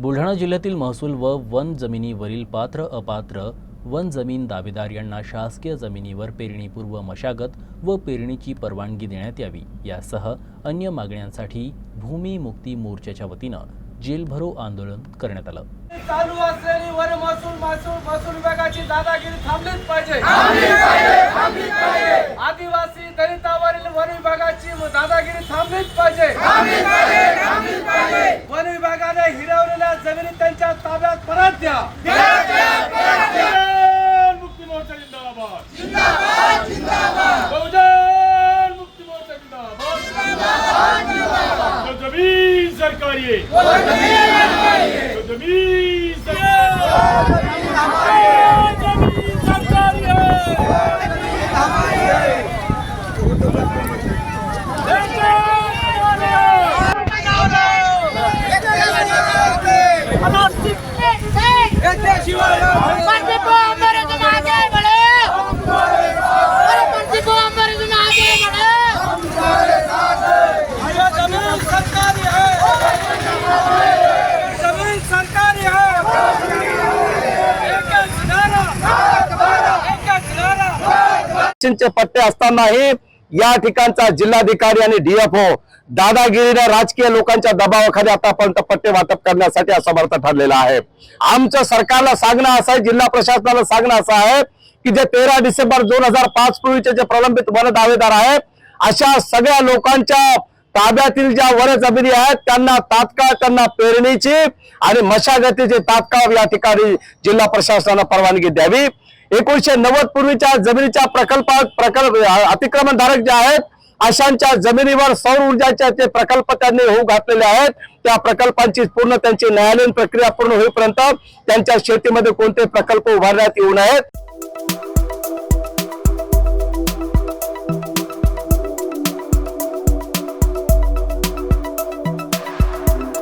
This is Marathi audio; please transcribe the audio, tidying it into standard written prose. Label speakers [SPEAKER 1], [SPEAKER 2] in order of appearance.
[SPEAKER 1] बुलढाणा जिल्ह्यातील महसूल व वन जमिनीवरील पात्र अपात्र वन जमीन दावेदार यांना शासकीय जमिनीवर पेरणीपूर्व मशागत व पेरणीची परवानगी देण्यात यावी यासह अन्य मागण्यांसाठी भूमी मुक्ती मोर्चाच्या वतीनं जेलभरो आंदोलन करण्यात आलं।
[SPEAKER 2] चालू असलेली वन महसूल विभागाची दादागिरी थांबलीच पाहिजे। आदिवासी दलितावरील वन विभागाची दादागिरी थांबलीच पाहिजे। वन विभागाने हिरवलेल्या जमिनी त्यांच्या ताब्यात परत द्या। मुक्ती मोर्चा जिंदाबाद जिंदाबाद जिंदाबाद। बहुजन मुक्ती मोर्चा जिंदाबाद जिंदाबाद। जमीन सरकारी है, जमीन सरकारी है।
[SPEAKER 3] चे पट्टे असतानाही या ठिकाणचा जिल्हाधिकारी आणि डीएफओ दादागिरीने राजकीय लोकांच्या दबावाखाली आतापर्यंत पट्टे वाटप करण्यासाठी असमर्थ ठरलेला आहे। आमचं सरकारला सांगणं असं आहे, जिल्हा प्रशासनाला सांगणं असं आहे की जे 13 डिसेंबर 2005 पूर्वीचे जे प्रलंबित वन दावेदार आहेत अशा सगळ्या लोकांच्या ताब्यातील ज्या वन जमिनी आहेत त्यांना तात्काळ त्यांना पेरणीची आणि मशागतीची तात्काळ या ठिकाणी जिल्हा प्रशासनाने परवानगी द्यावी। 1990 पूर्वीच्या जमिनीच्या अतिक्रमणधारक जे आहेत अशांच्या जमिनीवर सौर ऊर्जाचे जे प्रकल्प त्यांनी होऊ घातलेले आहेत त्या प्रकल्पांची पूर्ण त्यांची न्यायालयीन प्रक्रिया पूर्ण होईपर्यंत त्यांच्या शेतीमध्ये कोणते प्रकल्प उभारण्यात येऊ नयेत।